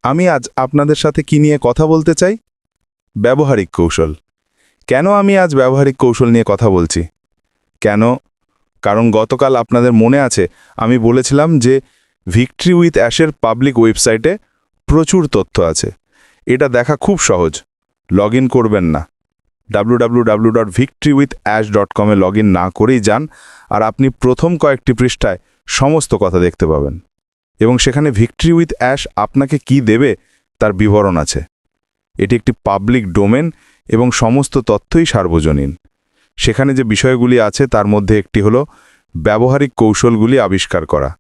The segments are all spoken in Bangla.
আমি আজ আপনাদের সাথে কি নিয়ে কথা বলতে চাই? ব্যবহারিক কৌশল। কেন আমি আজ ব্যবহারিক কৌশল নিয়ে কথা বলছি? কেন? কারণ গতকাল আপনাদের মনে আছে আমি বলেছিলাম যে ভিক্টরি উইথ অ্যাশের পাবলিক ওয়েবসাইটে প্রচুর তথ্য আছে। এটা দেখা খুব সহজ। লগ ইন করবেন না, www.victorywithash.com এ লগ ইন না করেই যান, আর আপনি প্রথম কয়েকটি পৃষ্ঠায় সমস্ত কথা দেখতে পাবেন। এবং সেখানে ভিক্টরি উইথ অ্যাশ আপনাকে কি দেবে তার বিবরণ আছে। এটি একটি পাবলিক ডোমেন এবং সমস্ত তথ্যই সার্বজনীন। সেখানে যে বিষয়গুলি আছে তার মধ্যে একটি হলো ব্যবহারিক কৌশলগুলি আবিষ্কার করা,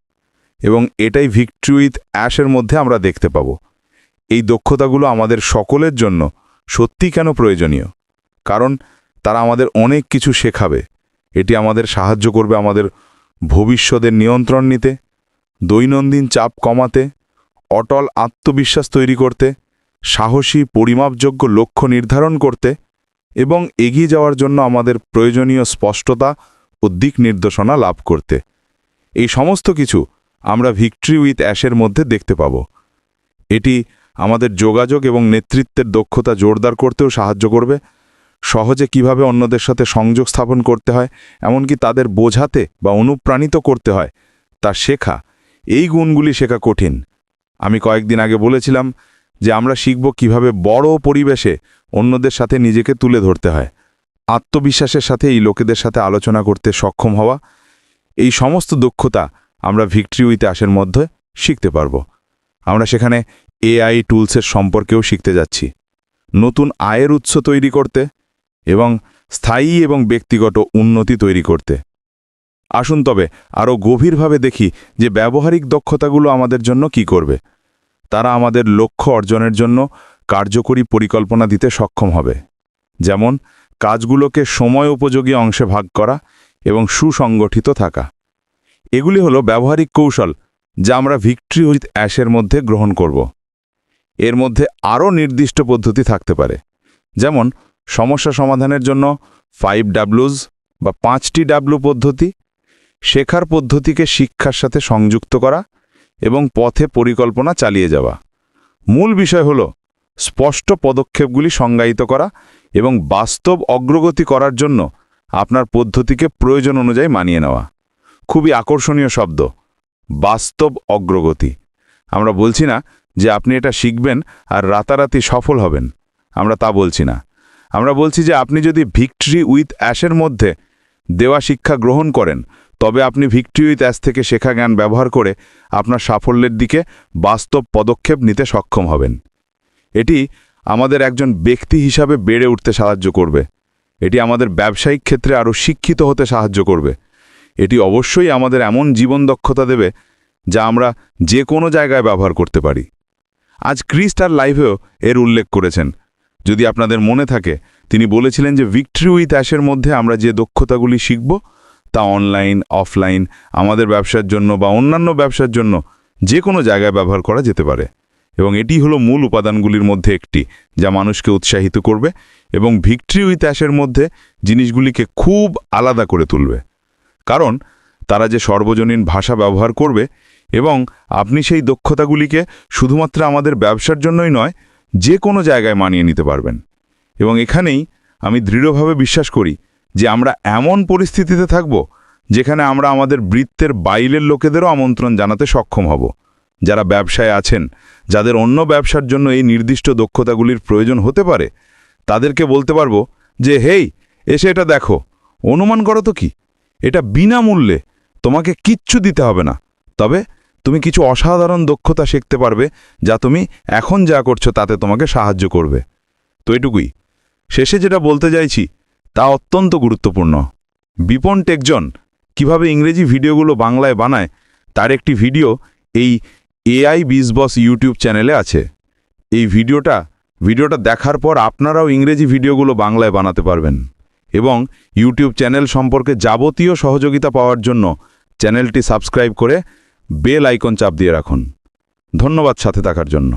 এবং এটাই ভিক্টরি উইথ অ্যাশের মধ্যে আমরা দেখতে পাব। এই দক্ষতাগুলো আমাদের সকলের জন্য সত্যি কেন প্রয়োজনীয়? কারণ তারা আমাদের অনেক কিছু শেখাবে। এটি আমাদের সাহায্য করবে আমাদের ভবিষ্যতের নিয়ন্ত্রণ নিতে, দৈনন্দিন চাপ কমাতে, অটল আত্মবিশ্বাস তৈরি করতে, সাহসী পরিমাপযোগ্য লক্ষ্য নির্ধারণ করতে এবং এগিয়ে যাওয়ার জন্য আমাদের প্রয়োজনীয় স্পষ্টতা ও দিক নির্দেশনা লাভ করতে। এই সমস্ত কিছু আমরা ভিক্টরি উইথ অ্যাশের মধ্যে দেখতে পাব। এটি আমাদের যোগাযোগ এবং নেতৃত্বের দক্ষতা জোরদার করতেও সাহায্য করবে। সহজে কিভাবে অন্যদের সাথে সংযোগ স্থাপন করতে হয়, এমনকি তাদের বোঝাতে বা অনুপ্রাণিত করতে হয় তা শেখা। এই গুণগুলি শেখা কঠিন। আমি কয়েকদিন আগে বলেছিলাম যে আমরা শিখব কিভাবে বড় পরিবেশে অন্যদের সাথে নিজেকে তুলে ধরতে হয়, আত্মবিশ্বাসের সাথে এই লোকেদের সাথে আলোচনা করতে সক্ষম হওয়া। এই সমস্ত দক্ষতা আমরা ভিক্টরি উইথ অ্যাশের মধ্যে শিখতে পারব। আমরা সেখানে এআই টুলসের সম্পর্কেও শিখতে যাচ্ছি, নতুন আয়ের উৎস তৈরি করতে এবং স্থায়ী এবং ব্যক্তিগত উন্নতি তৈরি করতে। আসুন তবে আরও গভীরভাবে দেখি যে ব্যবহারিক দক্ষতাগুলো আমাদের জন্য কি করবে। তারা আমাদের লক্ষ্য অর্জনের জন্য কার্যকরী পরিকল্পনা দিতে সক্ষম হবে, যেমন কাজগুলোকে সময় উপযোগী অংশে ভাগ করা এবং সুসংগঠিত থাকা। এগুলি হলো ব্যবহারিক কৌশল যা আমরা ভিক্টরি উইথ অ্যাশের মধ্যে গ্রহণ করব। এর মধ্যে আরও নির্দিষ্ট পদ্ধতি থাকতে পারে, যেমন সমস্যা সমাধানের জন্য 5Ws বা 5TW পদ্ধতি, শেখার পদ্ধতিকে শিক্ষার সাথে সংযুক্ত করা এবং পথে পরিকল্পনা চালিয়ে যাওয়া। মূল বিষয় হল স্পষ্ট পদক্ষেপগুলি সংজ্ঞায়িত করা এবং বাস্তব অগ্রগতি করার জন্য আপনার পদ্ধতিকে প্রয়োজন অনুযায়ী মানিয়ে নেওয়া। খুবই আকর্ষণীয় শব্দ, বাস্তব অগ্রগতি। আমরা বলছি না যে আপনি এটা শিখবেন আর রাতারাতি সফল হবেন, আমরা তা বলছি না। আমরা বলছি যে আপনি যদি ভিক্টরি উইথ অ্যাশের মধ্যে দেওয়া শিক্ষা গ্রহণ করেন, তবে আপনি ভিক্টরি উইথ অ্যাশ থেকে শেখা জ্ঞান ব্যবহার করে আপনার সাফল্যের দিকে বাস্তব পদক্ষেপ নিতে সক্ষম হবেন। এটি আমাদের একজন ব্যক্তি হিসাবে বেড়ে উঠতে সাহায্য করবে। এটি আমাদের ব্যবসায়িক ক্ষেত্রে আরও শিক্ষিত হতে সাহায্য করবে। এটি অবশ্যই আমাদের এমন জীবন দক্ষতা দেবে যা আমরা যে কোনো জায়গায় ব্যবহার করতে পারি। আজ ক্রিস তার লাইভেও এর উল্লেখ করেছেন। যদি আপনাদের মনে থাকে, তিনি বলেছিলেন যে ভিক্টরি উইথ অ্যাশের মধ্যে আমরা যে দক্ষতাগুলি শিখব তা অনলাইন, অফলাইন, আমাদের ব্যবসার জন্য বা অন্যান্য ব্যবসার জন্য যে কোনো জায়গায় ব্যবহার করা যেতে পারে। এবং এটি হলো মূল উপাদানগুলির মধ্যে একটি যা মানুষকে উৎসাহিত করবে এবং ভিক্টরি উইথ অ্যাশের মধ্যে জিনিসগুলিকে খুব আলাদা করে তুলবে। কারণ তারা যে সর্বজনীন ভাষা ব্যবহার করবে এবং আপনি সেই দক্ষতাগুলিকে শুধুমাত্র আমাদের ব্যবসার জন্যই নয়, যে কোনো জায়গায় মানিয়ে নিতে পারবেন। এবং এখানেই আমি দৃঢ়ভাবে বিশ্বাস করি যে আমরা এমন পরিস্থিতিতে থাকব যেখানে আমরা আমাদের বৃত্তের বাইরের লোকেদেরও আমন্ত্রণ জানাতে সক্ষম হব। যারা ব্যবসায় আছেন, যাদের অন্য ব্যবসার জন্য এই নির্দিষ্ট দক্ষতাগুলির প্রয়োজন হতে পারে, তাদেরকে বলতে পারবো যে হেই, এসে এটা দেখো, অনুমান করো তো কি, এটা বিনামূল্যে, তোমাকে কিচ্ছু দিতে হবে না, তবে তুমি কিছু অসাধারণ দক্ষতা শিখতে পারবে যা তুমি এখন যা করছো তাতে তোমাকে সাহায্য করবে। তো এটুকুই। শেষে যেটা বলতে চাইছি তা অত্যন্ত গুরুত্বপূর্ণ। বিপন টেকজন কিভাবে ইংরেজি ভিডিওগুলো বাংলায় বানায় তার একটি ভিডিও এই এআই বিজবস ইউটিউব চ্যানেলে আছে। এই ভিডিওটা দেখার পর আপনারাও ইংরেজি ভিডিওগুলো বাংলায় বানাতে পারবেন। এবং ইউটিউব চ্যানেল সম্পর্কে যাবতীয় সহযোগিতা পাওয়ার জন্য চ্যানেলটি সাবস্ক্রাইব করে বেল আইকন চাপ দিয়ে রাখুন। ধন্যবাদ সাথে থাকার জন্য।